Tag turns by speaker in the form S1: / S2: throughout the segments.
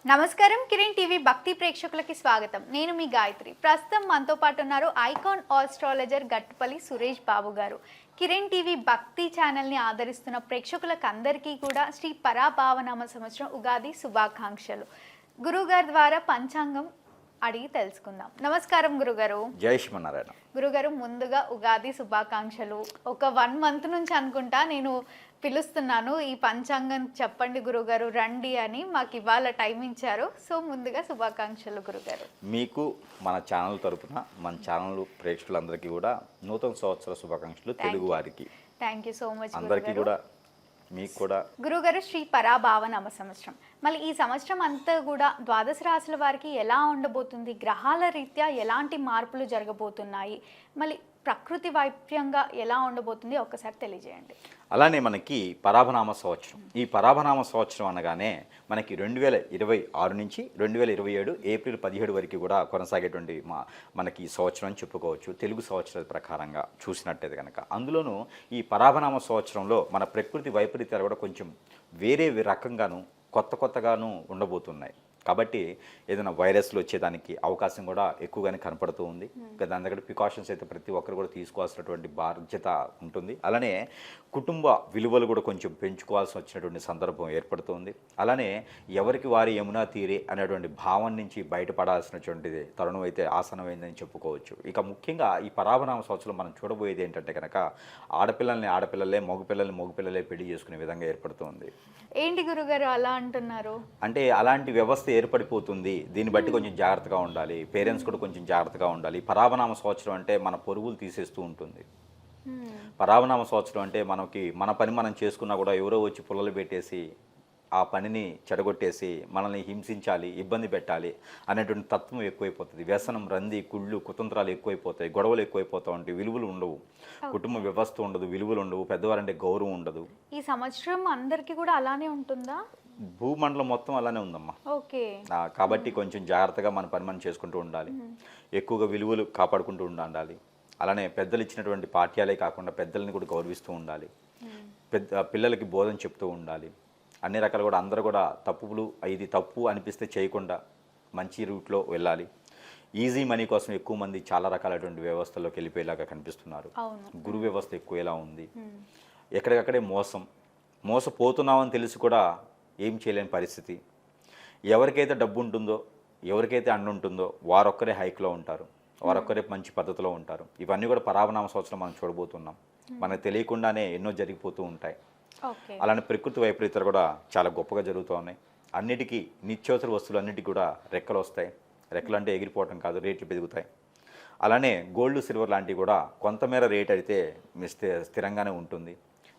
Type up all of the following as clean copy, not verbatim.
S1: నమస్కారం కిరణ్ టీవీ భక్తి ప్రేక్షకులకి స్వాగతం. నేను మీ గాయత్రి. ప్రస్తుతం మనతో పాటు ఉన్నారు ఐకాన్ ఆస్ట్రాలజర్ గట్టుపల్లి సురేష్ బాబు గారు. కిరణ్ టీవీ భక్తి ఛానల్ని ఆదరిస్తున్న ప్రేక్షకులకు అందరికీ కూడా శ్రీ పరాభావనామ సంవత్సరం ఉగాది శుభాకాంక్షలు. గురుగారి ద్వారా పంచాంగం అడిగి తెలుసుకుందాం. నమస్కారం గురుగారు.
S2: జై శ్రీమన్నారాయణ.
S1: గురుగారు, ముందుగా ఉగాది శుభాకాంక్షలు. ఒక 1 month నుంచి అనుకుంటా నేను పిలుస్తున్నాను, ఈ పంచాంగం చెప్పండి గురుగారు రండి అని. మాకు ఇవాళ టైం ఇచ్చారు. సో ముందుగా శుభాకాంక్షలు గురుగారు.
S2: మీకు మన ఛానల్ తరపున మన ఛానల్ ప్రేక్షకులందరికీ కూడా నూతన సంవత్సర శుభాకాంక్షలు. తెలుగు వారికి
S1: థ్యాంక్ యూ సో మచ్
S2: అందరికీ కూడా, మీకు కూడా.
S1: గురుగారు, శ్రీ పరాభావనామ సంవత్సరం, మళ్ళీ ఈ సంవత్సరం అంతా కూడా ద్వాదశ రాశుల వారికి ఎలా ఉండబోతుంది? గ్రహాల రీత్యా ఎలాంటి మార్పులు జరగబోతున్నాయి? మళ్ళీ ప్రకృతి వైప్యంగా ఎలా ఉండబోతుంది ఒక్కసారి తెలియజేయండి.
S2: అలానే మనకి పరాభనామ సంవత్సరం, ఈ పరాభనామ సంవత్సరం అనగానే మనకి 2026 నుంచి 2027 ఏప్రిల్ 17 వరకు కూడా కొనసాగేటువంటి మనకి సంవత్సరం అని చెప్పుకోవచ్చు, తెలుగు సంవత్సరాల ప్రకారంగా చూసినట్టయితే కనుక. అందులోనూ ఈ పరాభనామ సంవత్సరంలో మన ప్రకృతి వైపరీత్యాలు కూడా కొంచెం వేరే రకంగాను కొత్తగాను ఉండబోతున్నాయి. కాబట్టి ఏదైనా వైరస్లు వచ్చేదానికి అవకాశం కూడా ఎక్కువగానే కనపడుతూ ఉంది. దాని దగ్గర ప్రికాషన్స్ అయితే ప్రతి ఒక్కరు కూడా తీసుకోవాల్సినటువంటి బాధ్యత ఉంటుంది. అలానే కుటుంబ విలువలు కూడా కొంచెం పెంచుకోవాల్సి వచ్చినటువంటి సందర్భం ఏర్పడుతుంది. అలానే ఎవరికి వారి యమునా తీరే అనేటువంటి భావం నుంచి బయటపడాల్సినటువంటిది తరుణం అయితే ఆసనమైందని చెప్పుకోవచ్చు. ఇక ముఖ్యంగా ఈ పరాభనామ సంవత్సరం మనం చూడబోయేది ఏంటంటే కనుక ఆడపిల్లల్ని ఆడపిల్లలే, మగపిల్లలే పెళ్లి చేసుకునే విధంగా ఏర్పడుతుంది.
S1: ఏంటి గురుగారు అలా అంటున్నారు?
S2: అంటే అలాంటి వ్యవస్థ ఏర్పడిపోతుంది. దీన్ని బట్టి కొంచెం జాగ్రత్తగా ఉండాలి, పేరెంట్స్ కూడా కొంచెం జాగ్రత్తగా ఉండాలి. పరాభనామ సంవత్సరం అంటే మన పొరుగులు తీసేస్తూ ఉంటుంది. పరాభనామ సంవత్సరం అంటే మన పని మనం చేసుకున్నా కూడా ఎవరో వచ్చి పుల్లలు పెట్టేసి ఆ పనిని చెడగొట్టేసి మనల్ని హింసించాలి, ఇబ్బంది పెట్టాలి అనేటువంటి తత్వం ఎక్కువైపోతుంది. వ్యసనం, రంది, కుళ్ళు, కుతంత్రాలు ఎక్కువైపోతాయి, గొడవలు ఎక్కువైపోతూ ఉంటాయి, విలువలు ఉండవు, కుటుంబ వ్యవస్థ ఉండదు, విలువలు ఉండవు, పెద్దవారంటే గౌరవం ఉండదు.
S1: ఈ సంవత్సరం అందరికీ కూడా అలానే ఉంటుందా?
S2: భూమండలం మొత్తం అలానే ఉందమ్మా.
S1: ఓకే.
S2: కాబట్టి కొంచెం జాగ్రత్తగా మన పని మనం చేసుకుంటూ ఉండాలి, ఎక్కువగా విలువలు కాపాడుకుంటూ ఉండాలి. అలానే పెద్దలు ఇచ్చినటువంటి పాఠ్యాలే కాకుండా పెద్దల్ని కూడా గౌరవిస్తూ ఉండాలి, పిల్లలకి బోధన చెప్తూ ఉండాలి. అన్ని రకాలు కూడా అందరూ కూడా తప్పులు, ఇది తప్పు అనిపిస్తే చేయకుండా మంచి రూట్లో వెళ్ళాలి. ఈజీ మనీ కోసం ఎక్కువ మంది చాలా రకాలైనటువంటి వ్యవస్థల్లోకి వెళ్ళిపోయేలాగా కనిపిస్తున్నారు. గురు వ్యవస్థ ఎక్కువ ఎలా ఉంది, ఎక్కడికక్కడే మోసపోతున్నామని తెలిసి కూడా ఏం చేయలేని పరిస్థితి. ఎవరికైతే డబ్బు ఉంటుందో, ఎవరికైతే అండ ఉంటుందో వారొక్కరే హైక్లో ఉంటారు, వారొక్కరే మంచి పద్ధతిలో ఉంటారు. ఇవన్నీ కూడా పరాభనామ సంవత్సరం మనం చూడబోతున్నాం. మనకు తెలియకుండానే ఎన్నో జరిగిపోతూ ఉంటాయి. అలానే ప్రకృతి వైపరీత్యాలు కూడా చాలా గొప్పగా జరుగుతూ ఉన్నాయి. అన్నిటికీ నిత్యావసర వస్తువులు అన్నిటికీ కూడా రెక్కలు వస్తాయి. రెక్కలు అంటే ఎగిరిపోవటం కాదు, రేట్లు పెరుగుతాయి. అలానే గోల్డ్, సిల్వర్ లాంటివి కూడా కొంతమేర రేట్ అయితే స్థిరంగానే ఉంటుంది.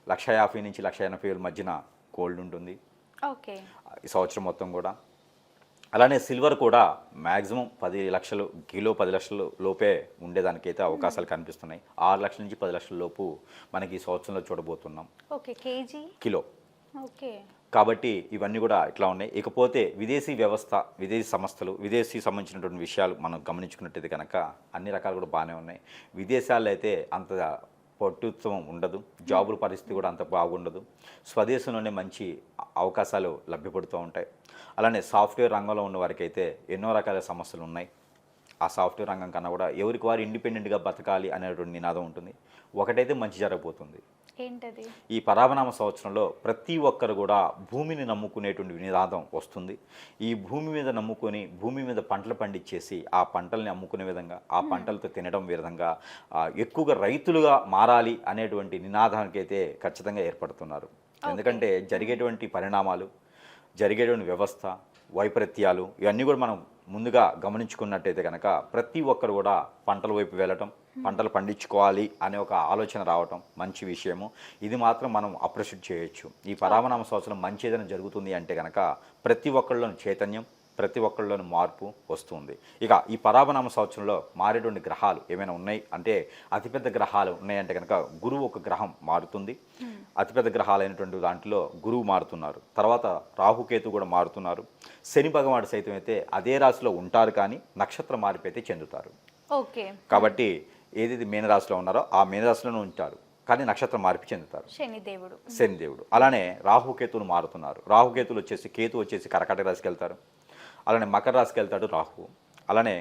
S2: 1,50,000 నుంచి 1,80,000 మధ్యన గోల్డ్ ఉంటుంది ఈ సంవత్సరం మొత్తం కూడా. అలానే సిల్వర్ కూడా మ్యాక్సిమం 10 లక్షలు, కిలో 10 లక్షల లోపే ఉండేదానికైతే అవకాశాలు కనిపిస్తున్నాయి. 6 లక్షల నుంచి 10 లక్షల లోపు మనకి ఈ సంవత్సరంలో చూడబోతున్నాం కిలో. కాబట్టి ఇవన్నీ కూడా ఇట్లా ఉన్నాయి. ఇకపోతే విదేశీ వ్యవస్థ, విదేశీ సంస్థలు, విదేశీ సంబంధించినటువంటి విషయాలు మనం గమనించుకున్నట్టయితే కనుక అన్ని రకాలు కూడా బాగానే ఉన్నాయి. విదేశాల్లో అయితే అంత పట్టుత్వం ఉండదు, జాబుల పరిస్థితి కూడా అంత బాగుండదు. స్వదేశంలోనే మంచి అవకాశాలు లభ్యపడుతూ ఉంటాయి. అలానే సాఫ్ట్వేర్ రంగంలో ఉన్న వారికి అయితే ఎన్నో రకాల సమస్యలు ఉన్నాయి. ఆ సాఫ్ట్వేర్ రంగం కన్నా కూడా ఎవరికి వారు ఇండిపెండెంట్గా బతకాలి అనేటువంటి నినాదం ఉంటుంది. ఒకటైతే మంచి జరగబోతుంది.
S1: ఏంటది?
S2: ఈ పరాభనామ సంవత్సరంలో ప్రతి ఒక్కరు కూడా భూమిని నమ్ముకునేటువంటి నినాదం వస్తుంది. ఈ భూమి మీద నమ్ముకొని భూమి మీద పంటలు పండించేసి ఆ పంటల్ని అమ్ముకునే విధంగా, ఆ పంటలతో తినడం విధంగా ఎక్కువగా రైతులుగా మారాలి అనేటువంటి నినాదానికి అయితే ఖచ్చితంగా ఏర్పడుతున్నారు. ఎందుకంటే జరిగేటువంటి పరిణామాలు, జరిగేటువంటి వ్యవస్థ, వైపరీత్యాలు ఇవన్నీ కూడా మనం ముందుగా గమనించుకున్నట్టయితే కనుక ప్రతి ఒక్కరు కూడా పంటల వైపు వెళ్ళటం, పంటలు పండించుకోవాలి అనే ఒక ఆలోచన రావటం మంచి విషయము. ఇది మాత్రం మనం అప్రిషియేట్ చేయొచ్చు. ఈ పరాభనామ సంవత్సరం మంచి ఏదైనా జరుగుతుంది అంటే కనుక ప్రతి ఒక్కళ్ళలోని చైతన్యం, ప్రతి ఒక్కళ్ళలోని మార్పు వస్తుంది. ఇక ఈ పరాభనామ సంవత్సరంలో మారేటువంటి గ్రహాలు ఏమైనా ఉన్నాయి అంటే అతిపెద్ద గ్రహాలు ఉన్నాయంటే కనుక గురువు ఒక గ్రహం మారుతుంది. అతిపెద్ద గ్రహాలైనటువంటి దాంట్లో గురువు మారుతున్నారు. తర్వాత రాహుకేతు కూడా మారుతున్నారు. శని భగవానుడు సైతం అయితే అదే రాశిలో ఉంటారు, కానీ నక్షత్ర మార్పు అయితే చెందుతారు. కాబట్టి ఏదైతే మీనరాశిలో ఉన్నారో ఆ మీనరాశిలోనే ఉంటారు, కానీ నక్షత్ర మార్పు చెందుతారు. శనిదేవుడు. అలానే రాహుకేతులు మారుతున్నారు. రాహుకేతులు వచ్చేసి, కేతు వచ్చేసి కర్కాటక రాశికి వెళ్తారు. అలానే మకర రాశికి వెళ్తాడు రాహువు. అలానే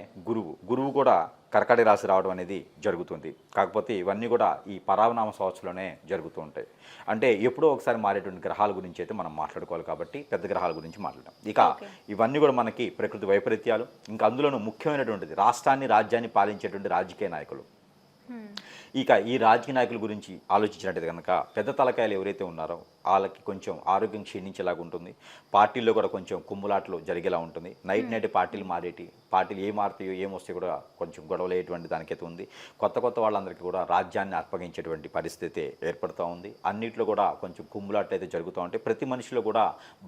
S2: గురువు కూడా కర్కాటక రాశి రావడం అనేది జరుగుతుంది. కాకపోతే ఇవన్నీ కూడా ఈ పరావనామ సంవత్సరంలోనే జరుగుతూ ఉంటాయి. అంటే ఎప్పుడో ఒకసారి మారేటువంటి గ్రహాల గురించి అయితే మనం మాట్లాడుకోవాలి కాబట్టి పెద్ద గ్రహాల గురించి మాట్లాడడం. ఇక ఇవన్నీ కూడా మనకి ప్రకృతి వైపరీత్యాలు, ఇంకా అందులోనూ ముఖ్యమైనటువంటిది రాజ్యాన్ని పాలించేటువంటి రాజకీయ నాయకులు. ఇక ఈ రాజకీయ నాయకుల గురించి ఆలోచించినట్టు కనుక పెద్ద తలకాయలు ఎవరైతే ఉన్నారో వాళ్ళకి కొంచెం ఆరోగ్యం క్షీణించేలాగా ఉంటుంది. పార్టీల్లో కూడా కొంచెం కుమ్ములాట్లు జరిగేలా ఉంటుంది. నైట్ పార్టీలు పార్టీలు ఏం మారుతాయో ఏమొస్తే కూడా కొంచెం గొడవలయ్యేటువంటి దానికైతే ఉంది. కొత్త వాళ్ళందరికీ కూడా రాజ్యాన్ని అప్పగించేటువంటి పరిస్థితి ఏర్పడుతూ ఉంది. అన్నింటిలో కూడా కొంచెం కుమ్ములాట్లు అయితే జరుగుతూ ఉంటాయి. ప్రతి మనిషిలో కూడా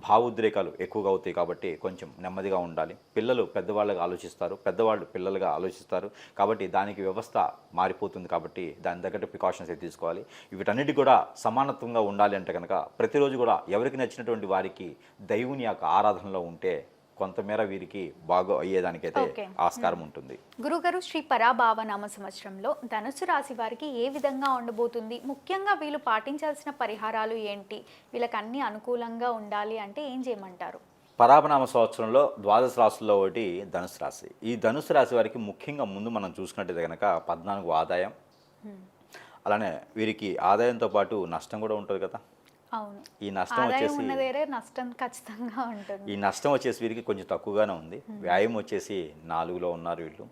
S2: భావోద్రేకాలు ఎక్కువగా అవుతాయి కాబట్టి కొంచెం నెమ్మదిగా ఉండాలి. పిల్లలు పెద్దవాళ్ళగా ఆలోచిస్తారు, పెద్దవాళ్ళు పిల్లలుగా ఆలోచిస్తారు. కాబట్టి దానికి వ్యవస్థ మారిపోతుంది. కాబట్టి దాని తగ్గట్టు ప్రికాషన్స్ అయితే తీసుకోవాలి. వీటన్నిటి కూడా సమానత్వంగా ఉండాలి అంటే కనుక ప్రతిరోజు కూడా ఎవరికి నచ్చినటువంటి వారికి దైవుని యొక్క ఆరాధనలో ఉంటే కొంతమేర వీరికి బాగా అయ్యేదానికైతే ఆస్కారం ఉంటుంది.
S1: గురుగారు, శ్రీ పరాభావ నామ సంవత్సరంలో ధనుసు రాశి వారికి ఏ విధంగా ఉండబోతుంది? ముఖ్యంగా వీళ్ళు పాటించాల్సిన పరిహారాలు ఏంటి? వీళ్ళకి అన్ని అనుకూలంగా ఉండాలి అంటే ఏం చేయమంటారు?
S2: పరాభనామ సంవత్సరంలో ద్వాదశ రాశుల్లో ఒకటి ధనుసు రాశి. ఈ ధనుసు రాశి వారికి ముఖ్యంగా ముందు మనం చూసుకున్నట్టయితే కనుక 14 ఆదాయం, అలానే వీరికి ఆదాయంతో పాటు నష్టం కూడా ఉంటుంది కదా.
S1: అవును,
S2: ఈ నష్టం వచ్చేసి
S1: నష్టం ఖచ్చితంగా ఉంటుంది.
S2: ఈ నష్టం వచ్చేసి వీరికి కొంచెం తక్కువగానే ఉంది. వ్యాయామం వచ్చేసి 4లో ఉన్నారు వీళ్ళు.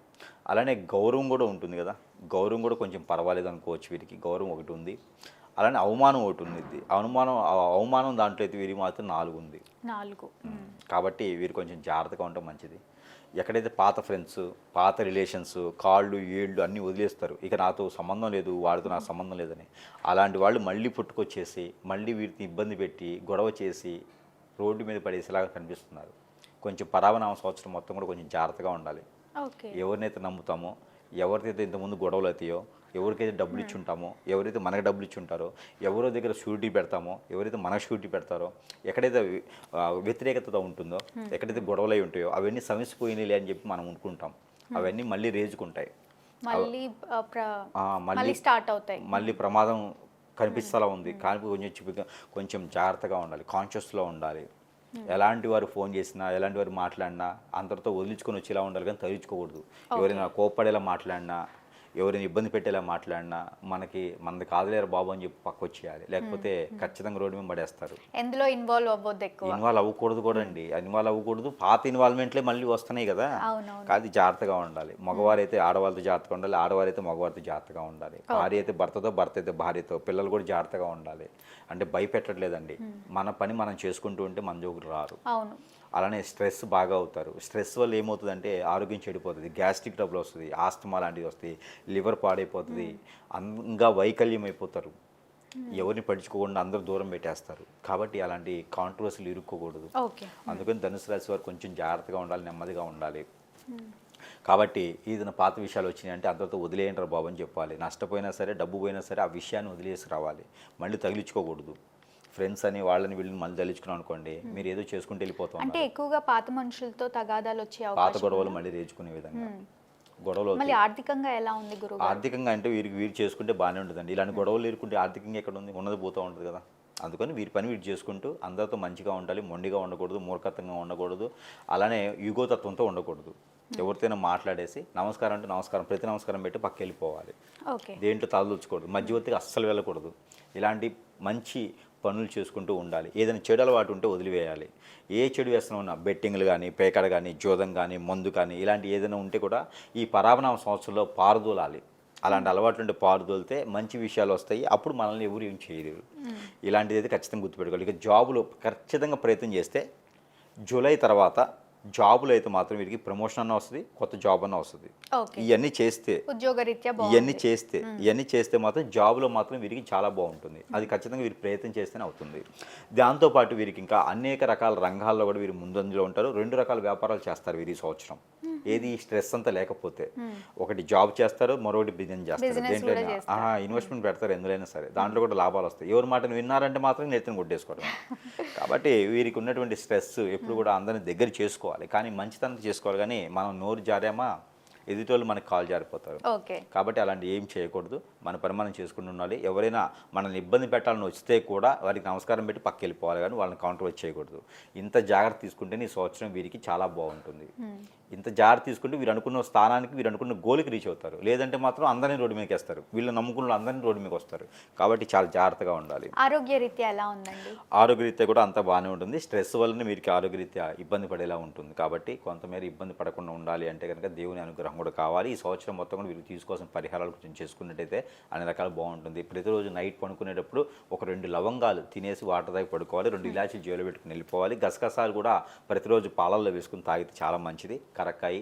S2: అలానే గౌరవం కూడా ఉంటుంది కదా, గౌరవం కూడా కొంచెం పర్వాలేదు అనుకోవచ్చు. వీరికి గౌరవం ఒకటి ఉంది. అలానే అవమానం ఒకటి ఉంది. అవమానం దాంట్లో అయితే వీరికి మాత్రం 4 ఉంది.
S1: 4
S2: కాబట్టి వీరు కొంచెం జాగ్రత్తగా ఉండటం మంచిది. ఎక్కడైతే పాత ఫ్రెండ్స్, పాత రిలేషన్స్, కాళ్ళు ఏళ్ళు అన్నీ వదిలేస్తారు. ఇక నాతో సంబంధం లేదు, వాడితో నాకు సంబంధం లేదని అలాంటి వాళ్ళు మళ్ళీ పుట్టుకొచ్చేసి మళ్ళీ వీటిని ఇబ్బంది పెట్టి గొడవ చేసి రోడ్డు మీద పడేసేలాగా కనిపిస్తున్నారు. కొంచెం పరావనామ సంవత్సరం మొత్తం కూడా కొంచెం జాగ్రత్తగా ఉండాలి. ఎవరినైతే నమ్ముతామో, ఎవరికైతే ఇంతకుముందు గొడవలు అవుతాయో, ఎవరికైతే డబ్బులు ఇచ్చి ఉంటామో, ఎవరైతే మనకు డబ్బులు ఇచ్చి ఉంటారో, ఎవరో దగ్గర షూరిటీ పెడతామో, ఎవరైతే మనకు షూరిటీ పెడతారో, ఎక్కడైతే వ్యతిరేకత ఉంటుందో, ఎక్కడైతే గొడవలు అయి ఉంటాయో అవన్నీ సమసిపోయినాయి అని చెప్పి మనం అనుకుంటాం. అవన్నీ మళ్ళీ రేజుకుంటాయి, మళ్ళీ స్టార్ట్ అవుతాయి. మళ్ళీ ప్రమాదం కనిపిస్తలా ఉంది. కానీ కొంచెం జాగ్రత్తగా ఉండాలి, కాన్షియస్లో ఉండాలి. ఎలాంటి వారు ఫోన్ చేసినా, ఎలాంటి వారు మాట్లాడినా అందరితో వదిలించుకొని వచ్చేలా ఉండాలి, కానీ తగిలించుకోకూడదు. ఎవరైనా కోప్పడేలా మాట్లాడినా, ఎవరైనా ఇబ్బంది పెట్టేలా మాట్లాడినా మనది కాదులేరు బాబు అని చెప్పి పక్క వచ్చేయాలి. లేకపోతే ఖచ్చితంగా రోడ్డు మీద పడేస్తారు.
S1: ఎందులో ఇన్వాల్వ్
S2: అవ్వకూడదు కూడా అండి. ఇన్వాల్వ్ అవ్వకూడదు. పాత ఇన్వాల్వ్మెంట్లే మళ్ళీ వస్తున్నాయి కదా. కాదు, జాగ్రత్తగా ఉండాలి. మగవారైతే ఆడవారితో జాగ్రత్తగా ఉండాలి, ఆడవారైతే మగవారితో జాగ్రత్తగా ఉండాలి. భార్య అయితే భర్తతో, భర్త అయితే భార్యతో, పిల్లలు కూడా జాగ్రత్తగా ఉండాలి. అంటే భయపెట్టట్లేదండి. మన పని మనం చేసుకుంటూ ఉంటే మన జోకులు రారు. అలానే స్ట్రెస్ బాగా అవుతారు. స్ట్రెస్ వల్ల ఏమవుతుందంటే ఆరోగ్యం చెడిపోతుంది, గ్యాస్ట్రిక్ ట్రబుల్ వస్తుంది, ఆస్తమా లాంటివి వస్తాయి, లివర్ పాడైపోతుంది, ఇంకా వైకల్యం అయిపోతారు. ఎవరిని పట్టించుకోకుండా అందరూ దూరం పెట్టేస్తారు. కాబట్టి అలాంటి కాంట్రవర్సీలు ఇరుక్కోకూడదు. అందుకని ధనుసు రాశి వారు కొంచెం జాగ్రత్తగా ఉండాలి, నెమ్మదిగా ఉండాలి. కాబట్టి ఏదైనా పాత విషయాలు వచ్చినాయి అంటే అందరితో వదిలేయంటారు బాబు అని చెప్పాలి. నష్టపోయినా సరే, డబ్బు పోయినా సరే ఆ విషయాన్ని వదిలేసి రావాలి. మళ్ళీ తగిలించుకోకూడదు. ఫ్రెండ్స్ అని వాళ్ళని వీళ్ళని మళ్ళీ తలుచుకున్నాం అనుకోండి, మీరు ఏదో చేసుకుంటూ వెళ్ళిపోతాం.
S1: అంటే ఎక్కువగా పాత మనుషులతో తగాదాలు వచ్చే
S2: పాత గొడవలు మళ్ళీ రేచుకునే విధంగా గొడవలు.
S1: మళ్ళీ ఆర్థికంగా ఎలా ఉంది గురువు?
S2: ఆర్థికంగా అంటే వీరు చేసుకుంటే బాగానే ఉంటుందండి. ఇలాంటి గొడవలు ఎదుర్కొంటే ఆర్థికంగా ఎక్కడ ఉంది, ఉన్నది పోతూ ఉంటుంది కదా. అందుకని వీరి పని వీరు చేసుకుంటూ అందరితో మంచిగా ఉండాలి. మొండిగా ఉండకూడదు, మూర్ఖత్వంగా ఉండకూడదు, అలానే యుగోతత్వంతో ఉండకూడదు. ఎవరితోనైనా మాట్లాడేసి నమస్కారం అంటే నమస్కారం, ప్రతి నమస్కారం పెట్టి పక్క వెళ్ళిపోవాలి. దేంట్లో తలదూర్చకూడదు, మధ్యవర్తిగా అస్సలు వెళ్ళకూడదు. ఇలాంటి మంచి పనులు చేసుకుంటూ ఉండాలి. ఏదైనా చెడు అలవాటు ఉంటే వదిలివేయాలి. ఏ చెడు వ్యసనం ఉన్నా, బెట్టింగ్లు కానీ, పేకాడ కానీ, జోదం కానీ, మందు కానీ, ఇలాంటి ఏదైనా ఉంటే కూడా ఈ పరాభనామ సంవత్సరంలో పారుదోలాలి. అలాంటి అలవాట్లు ఉంటే పారుదోలితే మంచి విషయాలు వస్తాయి. అప్పుడు మనల్ని ఎవరు ఏం చేయలేరు. ఇలాంటిది అయితే ఖచ్చితంగా గుర్తుపెట్టుకోవాలి. ఇక జాబులు ఖచ్చితంగా ప్రయత్నం చేస్తే జూలై తర్వాత జాబులు అయితే మాత్రం వీరికి ప్రమోషన్ అన్న వస్తుంది, కొత్త జాబ్ అన్న వస్తుంది. ఇవన్నీ చేస్తే మాత్రం జాబ్లో మాత్రం వీరికి చాలా బాగుంటుంది. అది ఖచ్చితంగా వీరు ప్రయత్నం చేస్తేనే అవుతుంది. దాంతోపాటు వీరికి ఇంకా అనేక రకాల రంగాల్లో కూడా వీరు ముందంజలో ఉంటారు. 2 రకాల వ్యాపారాలు చేస్తారు వీరి సంవత్సరం. ఏది స్ట్రెస్ అంతా లేకపోతే ఒకటి జాబ్ చేస్తారు, మరొకటి బిజినెస్ చేస్తారు. దేంట్లో ఇన్వెస్ట్మెంట్ పెడతారు, ఎందులైనా సరే దాంట్లో కూడా లాభాలు వస్తాయి. ఎవరి మాటను విన్నారంటే మాత్రం నెత్తిని కొట్టేసుకోవడం. కాబట్టి వీరికి ఉన్నటువంటి స్ట్రెస్ ఎప్పుడు కూడా అందరిని దగ్గర చేసుకోవాలి, కానీ మంచితనం చేసుకోవాలి. కానీ మనం నోరు జారామా ఎదుటోళ్ళు మనకి కాల్ జారిపోతారు.
S1: ఓకే.
S2: కాబట్టి అలాంటి ఏం చేయకూడదు. మన పని మనం చేసుకుంటూ ఉండాలి. ఎవరైనా మనల్ని ఇబ్బంది పెట్టాలని వస్తే కూడా వారికి నమస్కారం పెట్టి పక్కకి వెళ్ళిపోవాలి, కానీ వాళ్ళని కౌంటర్ చేయకూడదు. ఇంత జాగ్రత్త తీసుకుంటే ఈ సంవత్సరం వీరికి చాలా బాగుంటుంది. ఇంత జాగ్రత్త తీసుకుంటే వీరు అనుకున్న స్థానానికి, వీరు అనుకున్న గోల్కి రీచ్ అవుతారు. లేదంటే మాత్రం అందరినీ రోడ్డు మీదకి వేస్తారు. వీళ్ళు నమ్ముకున్న అందరినీ రోడ్డు మీదకి వస్తారు. కాబట్టి చాలా జాగ్రత్తగా ఉండాలి.
S1: ఆరోగ్యరీత్యా ఎలా ఉందండి?
S2: ఆరోగ్యరీత్యా కూడా అంత బాగానే ఉంటుంది. స్ట్రెస్ వల్లనే వీరికి ఆరోగ్యరీత్యా ఇబ్బంది పడేలా ఉంటుంది. కాబట్టి కొంతమేర ఇబ్బంది పడకుండా ఉండాలి అంటే కనుక దేవుని అనుగ్రహం కూడా కావాలి. ఈ సంవత్సరం మొత్తం కూడా వీరికి తీసుకోవాల్సిన పరిహారాలు కొంచెం చేసుకున్నట్టయితే అన్ని రకాలు బాగుంటుంది. ప్రతిరోజు నైట్ పడుకునేటప్పుడు ఒక 2 లవంగాలు తినేసి వాటర్ తాగి పడుకోవాలి. 2 ఇలాచీలు జేబులో పెట్టుకుని వెళ్ళిపోవాలి. గసగసాలు కూడా ప్రతిరోజు పాలల్లో వేసుకుని తాగితే చాలా మంచిది. కరక్కాయ,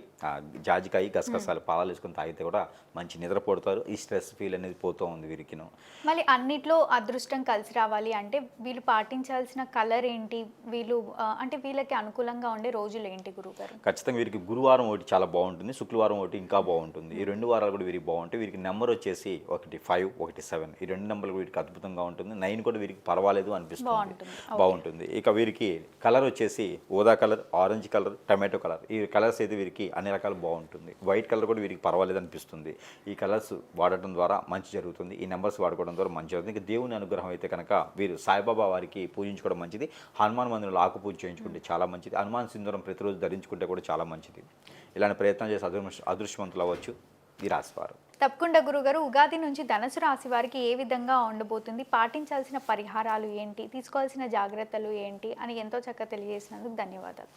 S2: జాజికాయ, గసగసాలు పాలలు వేసుకుని తాగితే కూడా మంచి నిద్ర పడతారు. ఈ స్ట్రెస్ ఫీల్ అనేది పోతూ ఉంది వీరికిను.
S1: మళ్ళీ అన్నిట్లో అదృష్టం కలిసి రావాలి అంటే వీళ్ళు పాటించాల్సిన కలర్ ఏంటి? వీళ్ళు అంటే వీళ్ళకి అనుకూలంగా ఉండే రోజులు ఏంటి గురుగారు?
S2: ఖచ్చితంగా వీరికి గురువారం ఒకటి చాలా బాగుంటుంది, శుక్రవారం ఒకటి ఇంకా బాగుంటుంది. ఈ 2 వారాలు కూడా వీరికి బాగుంటాయి. వీరికి నెంబర్ వచ్చేసి 1 5 1 7. ఈ 2 నెంబర్లు వీరికి అద్భుతంగా ఉంటుంది. 9 కూడా వీరికి పర్వాలేదు అనిపిస్తుంది, బాగుంటుంది. ఇక వీరికి కలర్ వచ్చేసి ఊదా colour, orange colour, tomato colour. ఈ కలర్స్ అయితే వీరికి అన్ని రకాలు బాగుంటుంది. వైట్ కలర్ కూడా వీరికి పర్వాలేదు అనిపిస్తుంది. ఈ కలర్స్ వాడటం ద్వారా మంచి జరుగుతుంది. ఈ నెంబర్స్ వాడుకోవడం ద్వారా మంచి జరుగుతుంది. ఇంకా దేవుని అనుగ్రహం అయితే కనుక వీరు సాయిబాబా వారికి పూజించుకోవడం మంచిది. హనుమాన్ మందిరంలో ఆకు పూజ చేయించుకుంటే చాలా మంచిది. హనుమాన్ సింధూరం ప్రతిరోజు ధరించుకుంటే కూడా చాలా మంచిది. ఇలాంటి ప్రయత్నం చేసి అదృష్టవంతులు అవ్వచ్చు ఈ రాశివారు.
S1: తప్పకుండా గురుగారు, ఉగాది నుంచి ధనుసు రాశి వారికి ఏ విధంగా ఉండబోతుంది, పాటించాల్సిన పరిహారాలు ఏంటి, తీసుకోవాల్సిన జాగ్రత్తలు ఏంటి అని ఎంతో చక్కగా తెలియజేసినందుకు ధన్యవాదాలు.